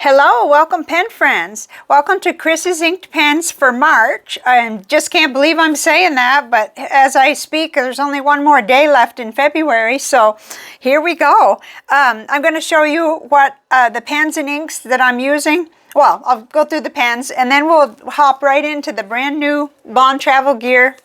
Hello, welcome pen friends. Welcome to Chris's Inked Pens for March. I just can't believe I'm saying that, but as I speak, there's only one more day left in February, so here we go. I'm going to show you what the pens and inks that I'm using. Well, I'll go through the pens, and then we'll hop right into the brand new Bond Travel Gear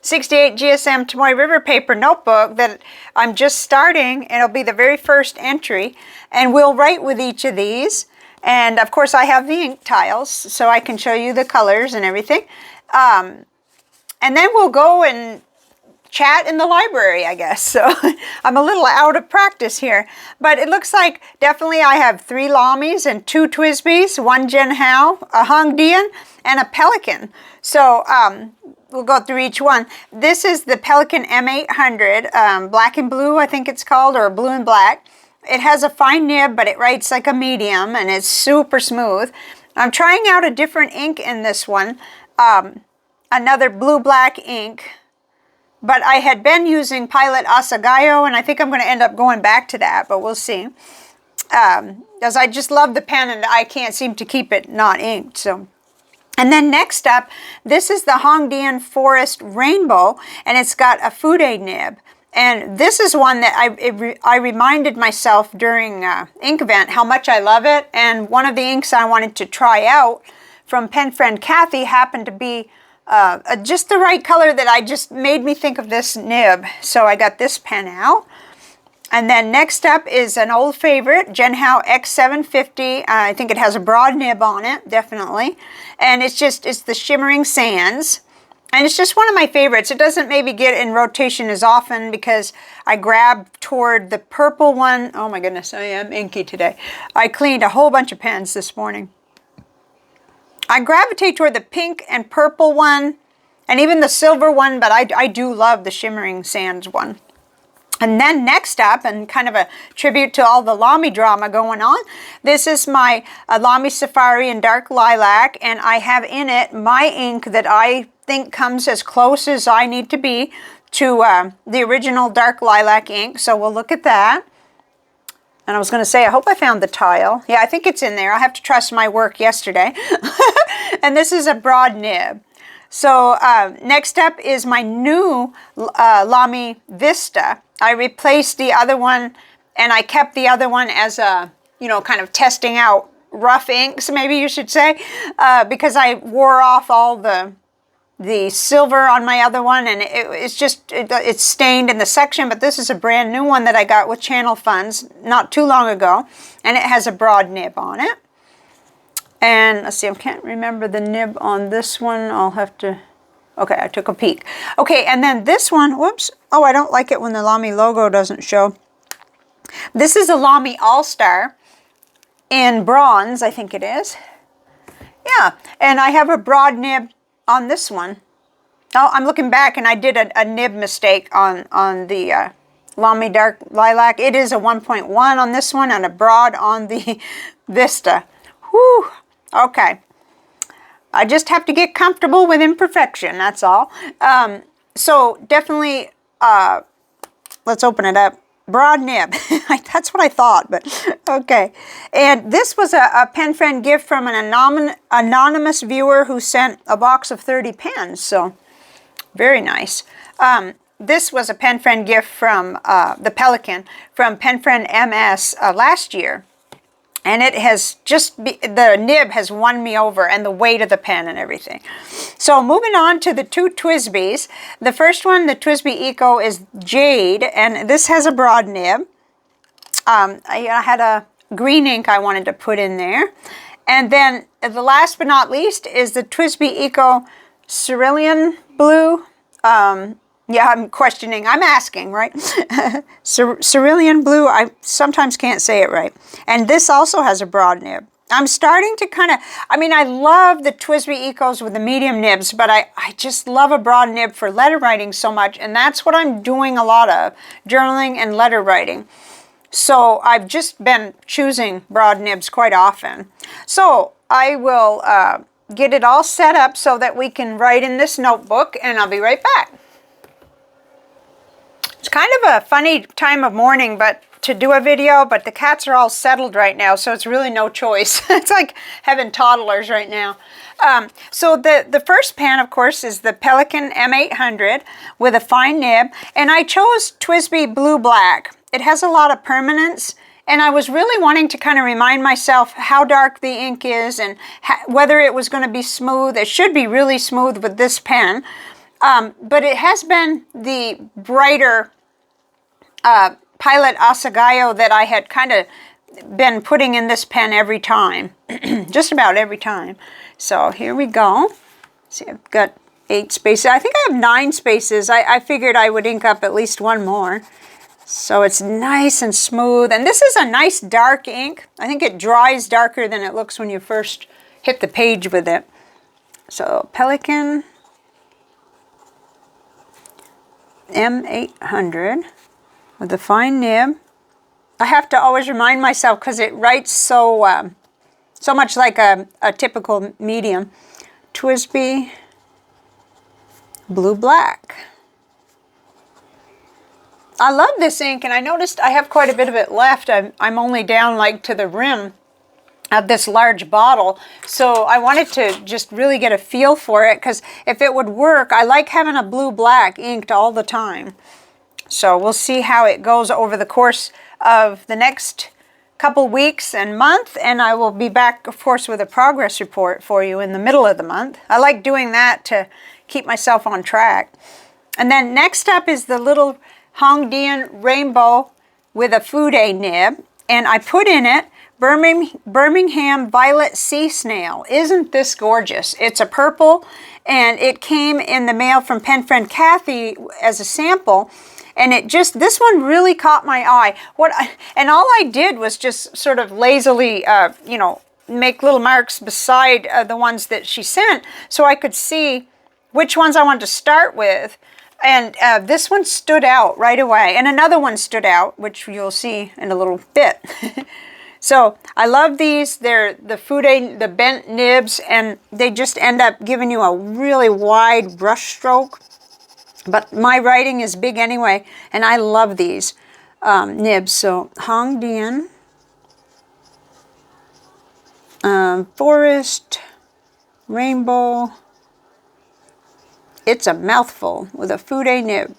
68 GSM Tomoe River paper notebook that I'm just starting, and it'll be the very first entry, and we'll write with each of these. And of course I have the ink tiles so I can show you the colors and everything, and then we'll go and chat in the library, I guess. So I'm a little out of practice here, but it looks like definitely I have 3 Lamis and 2 Twisbes, 1 Genhao, a Hangen, and a Pelican. So we'll go through each one. This is the Pelican M800, black and blue, I think it's called, or blue and black. It has a fine nib, but it writes like a medium, and it's super smooth. I'm trying out a different ink in this one, another blue-black ink, but I had been using Pilot Asagayo, and I think I'm going to end up going back to that, but we'll see. Because I just love the pen, and I can't seem to keep it not inked, so... And then next up, this is the Hongdian Forest Rainbow, and it's got a Fude nib. And this is one that I reminded myself during ink event how much I love it. And one of the inks I wanted to try out from pen friend Kathy happened to be just the right color that I just made me think of this nib. So I got this pen out. And then next up is an old favorite, Genhao X750. I think it has a broad nib on it, definitely. And it's the Shimmering Sands. And it's just one of my favorites. It doesn't maybe get in rotation as often because I grab toward the purple one. Oh my goodness, I am inky today. I cleaned a whole bunch of pens this morning. I gravitate toward the pink and purple one, and even the silver one, but I do love the Shimmering Sands one. And then next up, and kind of a tribute to all the Lami drama going on, this is my Lami Safari in Dark Lilac, and I have in it my ink that I think comes as close as I need to be to the original Dark Lilac ink, so we'll look at that. And I was going to say, I hope I found the tile. Yeah, I think it's in there. I have to trust my work yesterday. And this is a broad nib. So next up is my new Lami Vista. I replaced the other one, and I kept the other one as a, kind of testing out rough inks, maybe you should say, because I wore off all the silver on my other one, and it's stained in the section, but this is a brand new one that I got with channel funds not too long ago, and it has a broad nib on it. And let's see, I can't remember the nib on this one. I'll have to... Okay, I took a peek. Okay, and then this one, whoops. Oh, I don't like it when the Lami logo doesn't show. This is a Lami Allstar in bronze, I think it is. Yeah, and I have a broad nib on this one. Oh, I'm looking back, and I did a nib mistake on the Lami Dark Lilac. It is a 1.1 on this one and a broad on the Vista. Whew, okay. I just have to get comfortable with imperfection, that's all. So definitely, let's open it up. Broad nib. That's what I thought, but okay. And this was a pen friend gift from an anonymous viewer who sent a box of 30 pens, so very nice. This was a pen friend gift from the Pelican from pen friend MS last year. And it has the nib has won me over, and the weight of the pen and everything. So moving on to the 2 Twisbes. The first one, the Twisbe EcoJade, and this has a broad nib. I had a green ink I wanted to put in there. And then the last but not least is the Twisbe EcoCilan blue. Yeah, I'm questioning. I'm asking, right? Cerulean blue. I sometimes can't say it right. And this also has a broad nib. I'm starting to kind of, I love the Twisbe Ecos with the medium nibs, but I just love a broad nib for letter writing so much. And that's what I'm doing a lot of, journaling and letter writing. So I've just been choosing broad nibs quite often. So I will get it all set up so that we can write in this notebook, and I'll be right back. It's kind of a funny time of morning, but to do a video, but the cats are all settled right now, so it's really no choice. It's like having toddlers right now. So the first pen, of course, is the Pelican M800 with a fine nib, and I chose Twisbe Blue Black. It has a lot of permanence, and I was really wanting to kind of remind myself how dark the ink is and whether it was going to be smooth. It should be really smooth with this pen, but it has been the brighter Pilot Asagayo that I had kind of been putting in this pen every time, just about every time. So here we go. See, I've got 8 spaces. I think I have 9 spaces. I figured I would ink up at least one more. So it's nice and smooth. And this is a nice dark ink. I think it dries darker than it looks when you first hit the page with it. So Pelican M800 with a fine nib. I have to always remind myself because it writes so so much like a typical medium. Twisbe Blue Black. I love this ink, and I noticed I have quite a bit of it left. I'm only down like to the rim of this large bottle, so I wanted to just really get a feel for it, because if it would work, I like having a blue-black inked all the time. So we'll see how it goes over the course of the next couple weeks and month, and I will be back, of course, with a progress report for you in the middle of the month. I like doing that to keep myself on track. And then next up is the little Hangen Rainbow with a Fude nib, and I put in it Birmingham Violet Sea Snail. Isn't this gorgeous? It's a purple, and it came in the mail from pen friend Kathy as a sample, and this one really caught my eye. And all I did was just sort of lazily, you know, make little marks beside the ones that she sent, so I could see which ones I wanted to start with. And this one stood out right away, and another one stood out, which you'll see in a little bit. So I love these. They're the bent nibs, and they just end up giving you a really wide brush stroke. But my writing is big anyway, and I love these nibs. So Hangen, Forest, Rainbow. It's a mouthful with a Fude nib.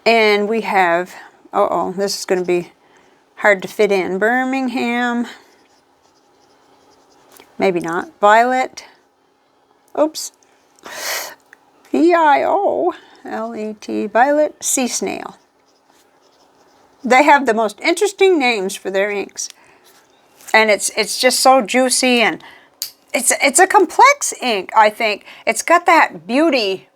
And we have, this is going to be hard to fit in. Birmingham, maybe not. Violet, oops. V-I-O-L-E-T, Violet Sea Snail. They have the most interesting names for their inks. And it's just so juicy, and it's a complex ink, I think. It's got that beauty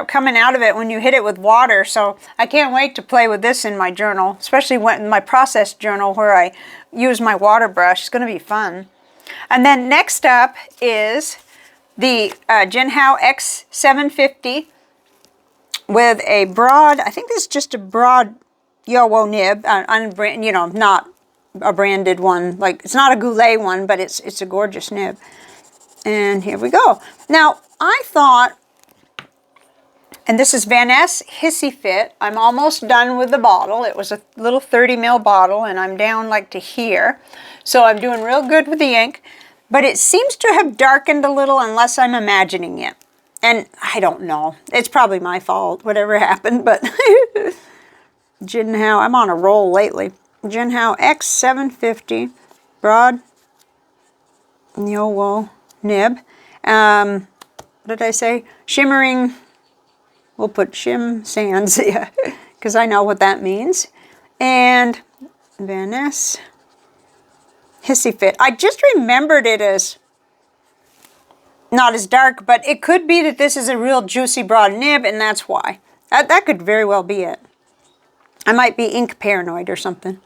coming out of it when you hit it with water, so I can't wait to play with this in my journal, especially in my process journal where I use my water brush. It's going to be fun. And then next up is the Jinhao X750 with a broad, I think this is just a broad Yowo nib, you know, not a branded one. Like, it's not a Goulet one, but it's a gorgeous nib. And here we go. Now, I thought, and this is Van Ness Hissy Fit. I'm almost done with the bottle. It was a little 30 ml bottle, and I'm down like to here. So I'm doing real good with the ink. But it seems to have darkened a little, unless I'm imagining it. And I don't know. It's probably my fault, whatever happened. But Jinhao, I'm on a roll lately. Jinhao X750, broad Yowo nib. What did I say? Shimmering, we'll put shim sands, yeah, because I know what that means. And Van Ness Hissy Fit. I just remembered it as not as dark, but it could be that this is a real juicy broad nib, and that's why. That could very well be it. I might be ink paranoid or something.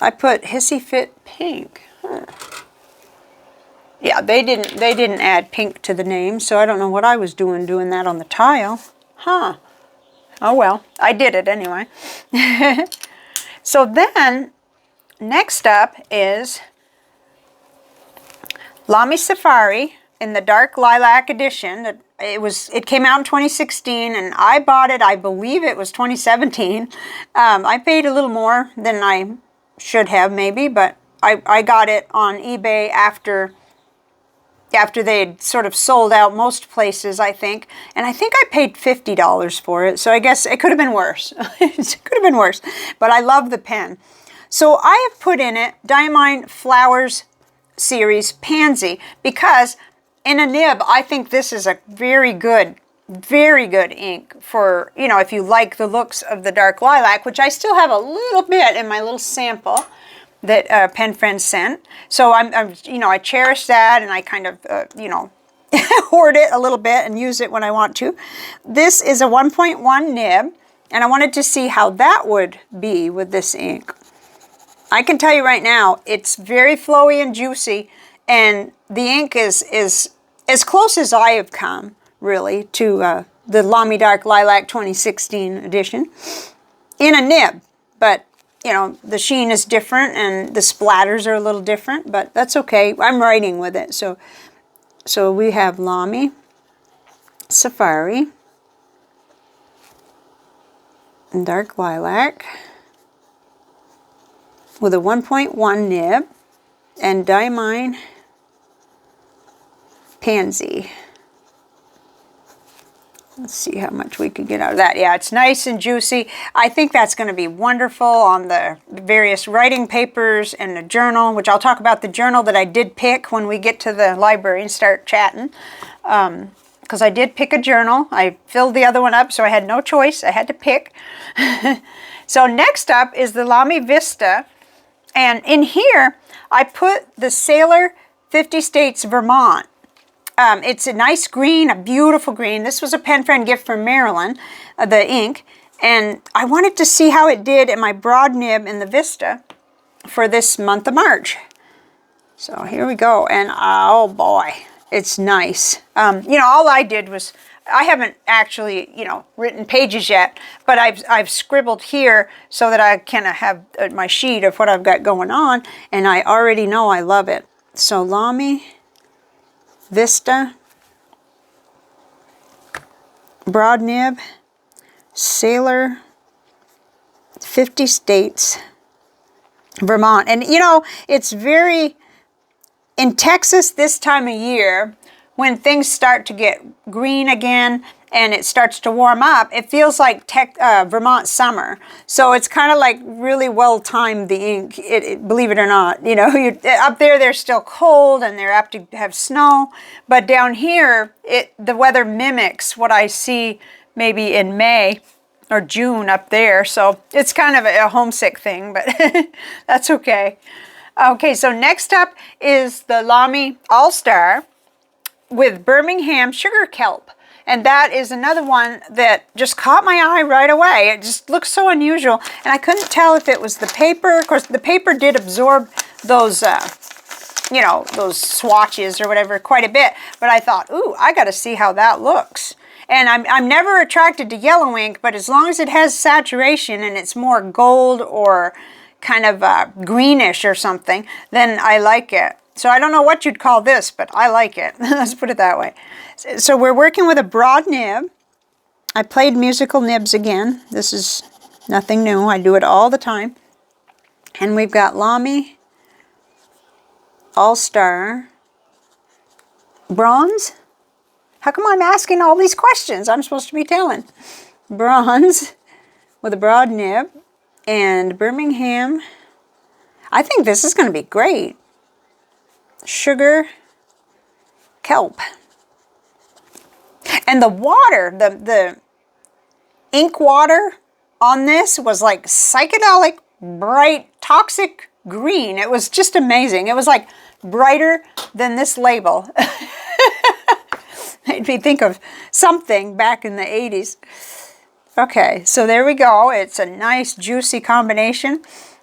I put Hissy Fit pink. Huh. Yeah, they didn't add pink to the name, so I don't know what I was doing that on the tile. Huh. Oh well, I did it anyway. So then, next up is Lami Safari in the dark lilac edition that it came out in 2016, and I bought it, I believe it was 2017. I paid a little more than I should have maybe, but I got it on eBay after they had sort of sold out most places, I think. And I think I paid $50 for it, so I guess it could have been worse. It could have been worse, but I love the pen. So I have put in it Diamine Flowers Series Pansy, because in a nib, I think this is a very good ink for, you know, if you like the looks of the dark lilac, which I still have a little bit in my little sample that Pen Friends sent. So I'm you know, I cherish that, and I kind of, you know, hoard it a little bit and use it when I want to. This is a 1.1 nib, and I wanted to see how that would be with this ink. I can tell you right now, it's very flowy and juicy, and the ink is as close as I have come, really, to the Lami Dark Lilac 2016 edition in a nib. But you know, the sheen is different and the splatters are a little different, but that's okay. I'm writing with it. So we have Lami Safari and Dark Lilac with a 1.1 nib and Diamine Pansy. Let's see how much we can get out of that. Yeah, it's nice and juicy. I think that's going to be wonderful on the various writing papers and the journal, which I'll talk about the journal that I did pick when we get to the library and start chatting. Because I did pick a journal. I filled the other one up, so I had no choice. I had to pick. So next up is the Lami Vista. And in here, I put the Sailor 50 States Vermont. It's a nice green, a beautiful green. This was a Pen Friend gift from Marilyn, the ink. And I wanted to see how it did in my broad nib in the Vista for this month of March. So here we go. And oh boy, it's nice. You know, all I did was, I haven't actually, you know, written pages yet, but I've scribbled here so that I can have my sheet of what I've got going on. And I already know I love it. So Lami Vista, broad nib, Sailor, 50 States, Vermont. And you know, it's very, in Texas this time of year, when things start to get green again and it starts to warm up, it feels like Vermont summer. So it's kind of like really well timed, the ink, believe it or not. You know, up there they're still cold and they're apt to have snow. But down here, the weather mimics what I see maybe in May or June up there. So it's kind of a homesick thing, but that's okay. Okay, so next up is the Lami Allstar with Birmingham Sugar Kelp. And that is another one that just caught my eye right away. It just looks so unusual. And I couldn't tell if it was the paper. Of course, the paper did absorb those, you know, those swatches or whatever quite a bit. But I thought, ooh, I got to see how that looks. And I'm never attracted to yellow ink, but as long as it has saturation and it's more gold or kind of greenish or something, then I like it. So I don't know what you'd call this, but I like it. Let's put it that way. So we're working with a broad nib. I played musical nibs again. This is nothing new. I do it all the time. And we've got Lami Allstar Bronze. How come I'm asking all these questions? I'm supposed to be telling. Bronze with a broad nib and Birmingham. I think this is going to be great. Sugar Kelp. And the water, the ink water on this was like psychedelic, bright, toxic green. It was just amazing. It was like brighter than this label. Made me think of something back in the 80s. Okay, so there we go. It's a nice, juicy combination.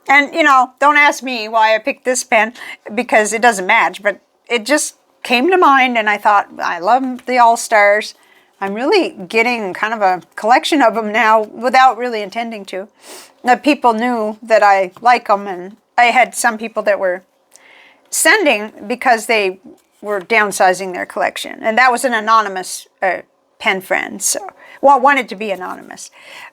And, you know, don't ask me why I picked this pen, because it doesn't match, but it just came to mind, and I thought, I love the All-Stars. I'm really getting kind of a collection of them now without really intending to. The people knew that I like them, and I had some people that were sending because they were downsizing their collection. And that was an anonymous pen friend, so, well, wanted to be anonymous.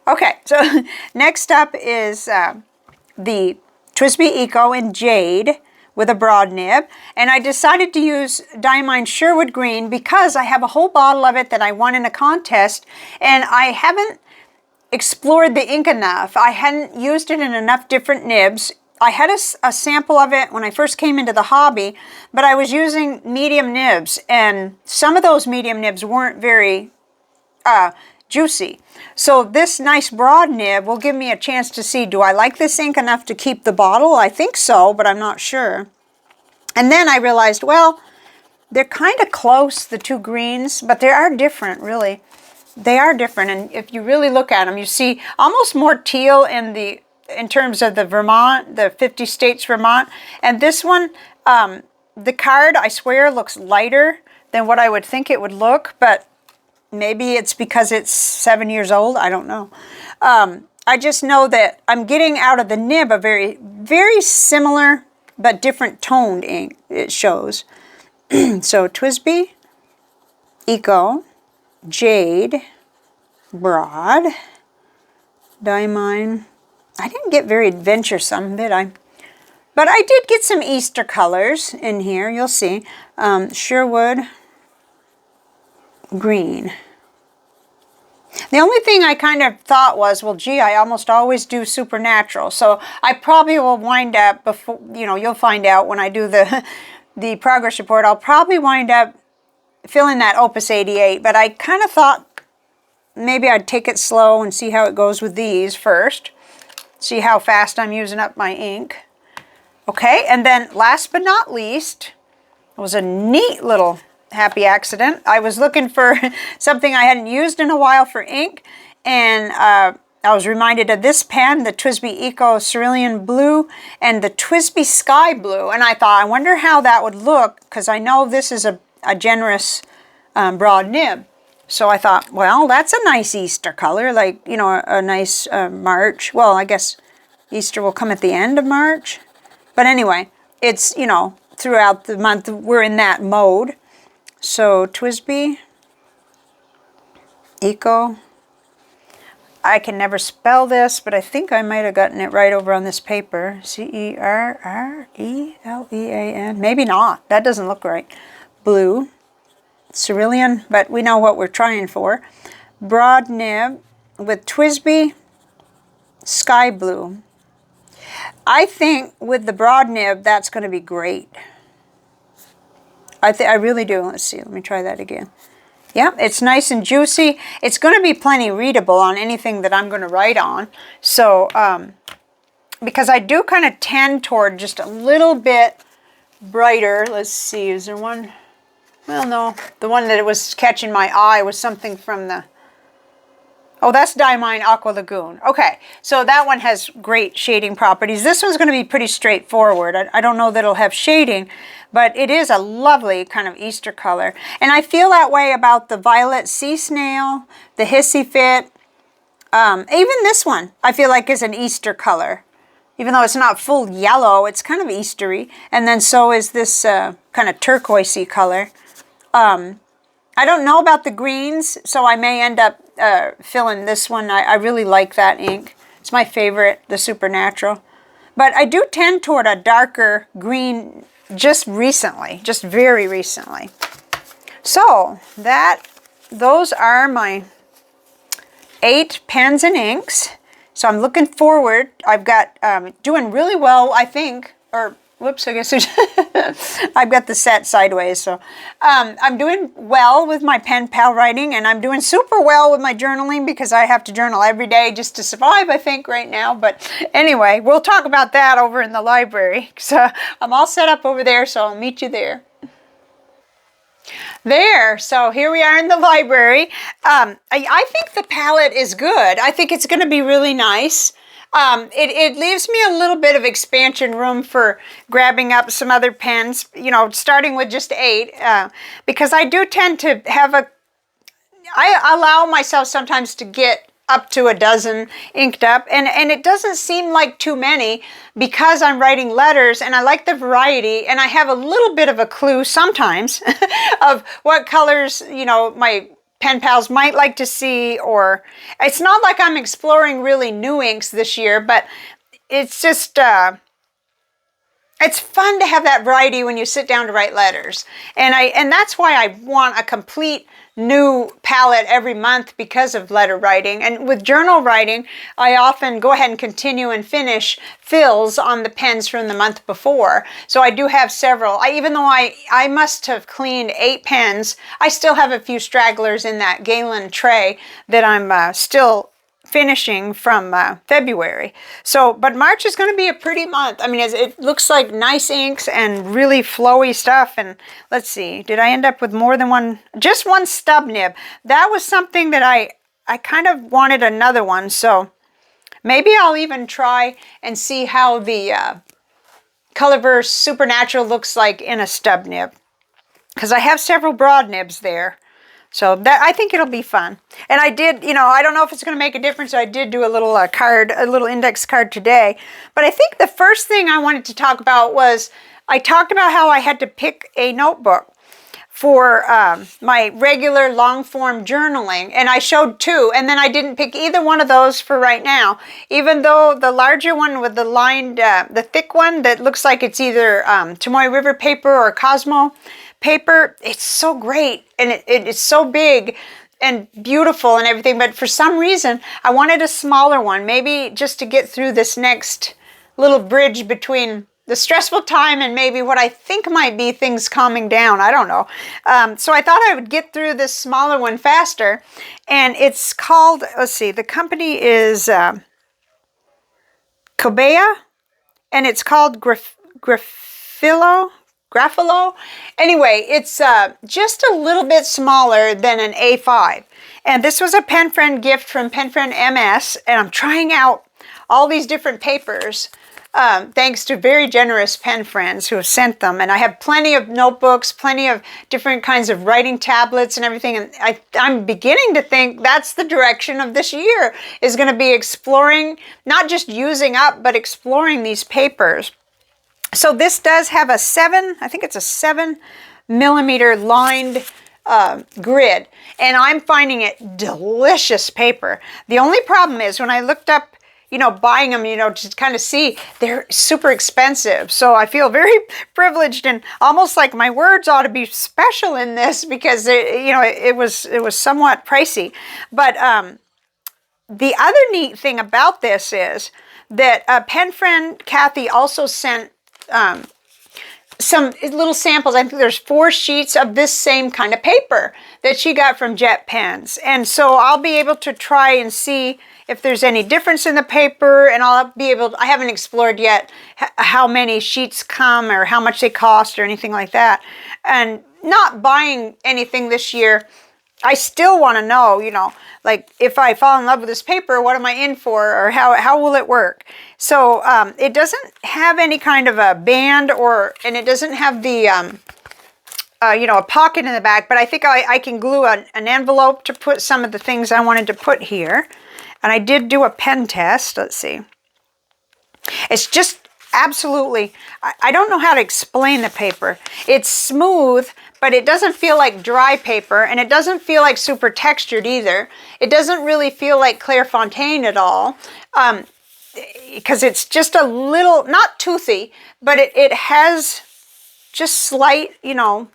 Okay, so next up is the Twisbe EcoJade with a broad nib, and I decided to use Diamine Sherwood Green because I have a whole bottle of it that I won in a contest, and I haven't explored the ink enough. I hadn't used it in enough different nibs. I had a sample of it when I first came into the hobby, but I was using medium nibs, and some of those medium nibs weren't very juicy. So this nice broad nib will give me a chance to see, do I like this ink enough to keep the bottle? I think so, but I'm not sure. And then I realized, well, they're kind of close, the two greens, but they are different, really. They are different, and if you really look at them, you see almost more teal in terms of the Vermont, the 50 States Vermont. And this one, the card, I swear, looks lighter than what I would think it would look, but maybe it's because it's 7 years old. I don't know. I just know that I'm getting out of the nib a very, very similar but different toned ink, it shows. So Twisbe EcoJade Broad Diamine. I didn't get very adventuresome, did I? But I did get some Easter colors in here. You'll see. Sherwood Green. The only thing I kind of thought was, well, gee, I almost always do Supernatural. So I probably will wind up, before, you know, you'll find out when I do the progress report, I'll probably wind up filling that Opus 88. But I kind of thought maybe I'd take it slow and see how it goes with these first. See how fast I'm using up my ink. Okay, and then last but not least, it was a neat little happy accident. I was looking for something I hadn't used in a while for ink, and I was reminded of this pen, the Twisbe Eco Cerulean Blue and the Twisbe Sky Blue, and I thought, I wonder how that would look, because I know this is a generous broad nib. So I thought, well, that's a nice Easter color, like, you know, a nice March. Well, I guess Easter will come at the end of March. But anyway, it's, you know, throughout the month, we're in that mode. So Twisbe Eco. I can never spell this, but I think I might have gotten it right over on this paper. C-E-R-R-E-L-E-A-N. Maybe not. That doesn't look right. Blue. Cerulean, but we know what we're trying for. Broad nib with Twisbe Sky Blue. I think with the broad nib, that's going to be great. I really do. Let's see. Let me try that again. Yeah, it's nice and juicy. It's going to be plenty readable on anything that I'm going to write on. So, because I do kind of tend toward just a little bit brighter. Let's see. Is there one? Well, no. The one that was catching my eye was something from the... Oh, that's Diamine Aqua Lagoon. Okay, so that one has great shading properties. This one's going to be pretty straightforward. I don't know that it'll have shading, but it is a lovely kind of Easter color. And I feel that way about the Violet Sea Snail, the Hissy Fit. Even this one, I feel like is an Easter color. Even though it's not full yellow, it's kind of Eastery. And then so is this kind of turquoisey color. I don't know about the greens, so I may end up filling this one. I really like that ink. It's my favorite, the Supernatural. But I do tend toward a darker green just recently, just very recently. So those are my 8 pens and inks. So I'm looking forward. I've got doing really well, I think, or whoops, I guess I've got the set sideways. So I'm doing well with my pen pal writing, and I'm doing super well with my journaling because I have to journal every day just to survive, I think, right now. But anyway, we'll talk about that over in the library. So I'm all set up over there, so I'll meet you there. There, so here we are in the library. I think the palette is good. I think it's going to be really nice. It leaves me a little bit of expansion room for grabbing up some other pens, you know, starting with just 8, because I do tend to have I allow myself sometimes to get up to a dozen inked up, and it doesn't seem like too many because I'm writing letters and I like the variety, and I have a little bit of a clue sometimes of what colors, you know, my pen pals might like to see. Or it's not like I'm exploring really new inks this year, but it's just it's fun to have that variety when you sit down to write letters. And that's why I want a complete new palette every month, because of letter writing. And with journal writing, I often go ahead and continue and finish fills on the pens from the month before. So I do have several. Even though I must have cleaned 8 pens, I still have a few stragglers in that Galen tray that I'm still finishing from February. So, but March is going to be a pretty month. I mean, it looks like nice inks and really flowy stuff. And let's see, did I end up with more than one? Just one stub nib. That was something that I kind of wanted another one. So maybe I'll even try and see how the Colorverse Supernatural looks like in a stub nib, because I have several broad nibs there. So that, I think it'll be fun. And I did, you know, I don't know if it's going to make a difference. I did do a little card, a little index card today. But I think the first thing I wanted to talk about was, I talked about how I had to pick a notebook for my regular long form journaling. And I showed 2, and then I didn't pick either one of those for right now. Even though the larger one with the lined, the thick one that looks like it's either Tomoe River paper or Cosmo paper, it's so great, and it's so big and beautiful and everything, but for some reason I wanted a smaller one, maybe just to get through this next little bridge between the stressful time and maybe what I think might be things calming down. I don't know. So I thought I would get through this smaller one faster, and it's called, let's see, the company is Cobea, and it's called Graphilo. Anyway, it's just a little bit smaller than an A5. And this was a pen friend gift from Pen Friend MS, and I'm trying out all these different papers thanks to very generous pen friends who have sent them. And I have plenty of notebooks, plenty of different kinds of writing tablets and everything. And I'm beginning to think that's the direction of this year, is going to be exploring, not just using up, but exploring these papers. So this does have a 7, I think it's a 7mm lined grid, and I'm finding it delicious paper. The only problem is when I looked up, you know, buying them, you know, to kind of see, they're super expensive. So I feel very privileged, and almost like my words ought to be special in this, because you know, it was somewhat pricey. But the other neat thing about this is that pen friend Kathy also sent some little samples. I think there's 4 sheets of this same kind of paper that she got from Jet Pens. And so I'll be able to try and see if there's any difference in the paper, and I'll be able to, I haven't explored yet how many sheets come or how much they cost or anything like that. And not buying anything this year, I still want to know, you know, like if I fall in love with this paper, what am I in for, or how will it work? So it doesn't have any kind of a band, and it doesn't have the, you know, a pocket in the back, but I think I can glue an envelope to put some of the things I wanted to put here. And I did do a pen test. Let's see. It's just absolutely, I don't know how to explain the paper. It's smooth, but it doesn't feel like dry paper, and it doesn't feel like super textured either. It doesn't really feel like Clairefontaine at all, because it's just a little, not toothy, but it has just slight, you know,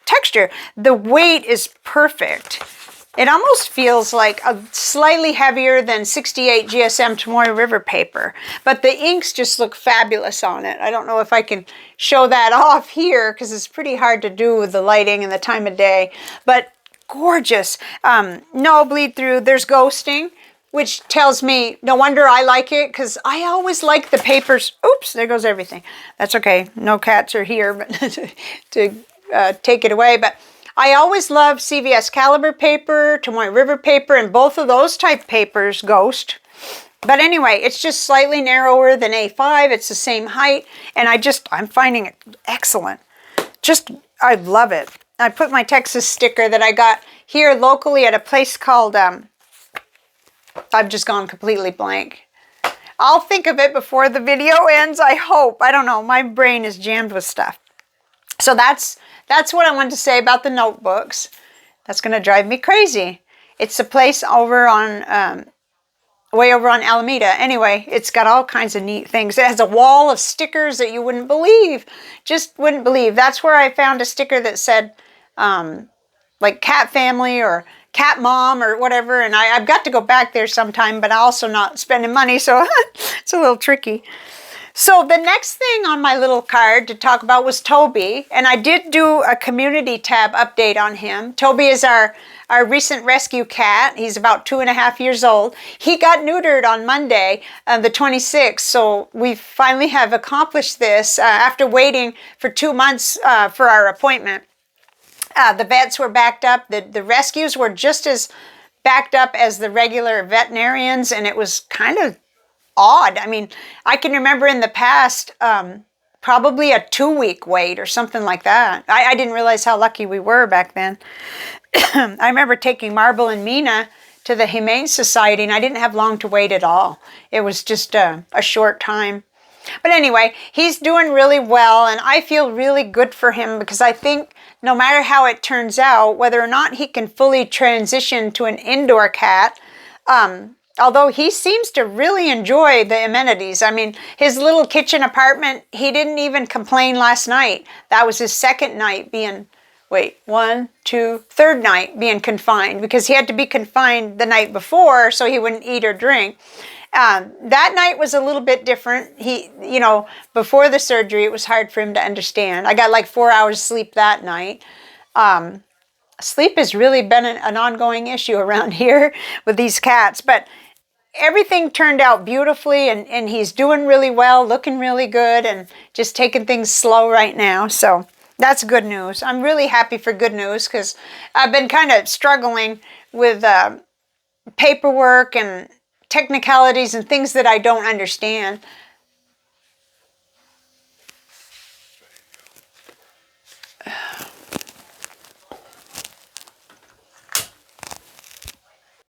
texture. The weight is perfect. It almost feels like a slightly heavier than 68 GSM Tomoe River paper, but the inks just look fabulous on it. I don't know if I can show that off here, because it's pretty hard to do with the lighting and the time of day, but gorgeous. No bleed through. There's ghosting, which tells me no wonder I like it, because I always like the papers. Oops, there goes everything. That's okay. No cats are here but to take it away, but I always love CVS caliber paper, Tomoe River paper, and both of those type papers ghost. But anyway, it's just slightly narrower than A5. It's the same height, and I'm finding it excellent. I love it. I put my Texas sticker that I got here locally at a place called I've just gone completely blank. I'll think of it before the video ends, I hope. I don't know. My brain is jammed with stuff. So that's what I wanted to say about the notebooks. That's going to drive me crazy. It's a place over on, way over on Alameda. Anyway, it's got all kinds of neat things. It has a wall of stickers that you wouldn't believe. Just wouldn't believe. That's where I found a sticker that said, like cat family or cat mom or whatever. And I've got to go back there sometime, but I'm also not spending money. So it's a little tricky. So the next thing on my little card to talk about was Toby. And I did do a community tab update on him. Toby is our recent rescue cat. He's about 2.5 years old. He got neutered on Monday, the 26th. So we finally have accomplished this after waiting for 2 months for our appointment. The vets were backed up. The rescues were just as backed up as the regular veterinarians. And it was kind of odd. I mean, I can remember in the past, probably a 2-week wait or something like that. I didn't realize how lucky we were back then. I remember taking Marble and Mina to the Humane Society, and I didn't have long to wait at all. It was just a short time. But anyway, he's doing really well, and I feel really good for him because I think no matter how it turns out, whether or not he can fully transition to an indoor cat, although he seems to really enjoy the amenities. I mean, his little kitchen apartment, he didn't even complain last night. That was his second night being, third night being confined, because he had to be confined the night before so he wouldn't eat or drink. That night was a little bit different. Before the surgery, it was hard for him to understand. I got like 4 hours sleep that night. Sleep has really been an ongoing issue around here with these cats, but everything turned out beautifully, and he's doing really well, looking really good, and just taking things slow right now. So that's good news. I'm really happy for good news because I've been kind of struggling with paperwork and technicalities and things that I don't understand.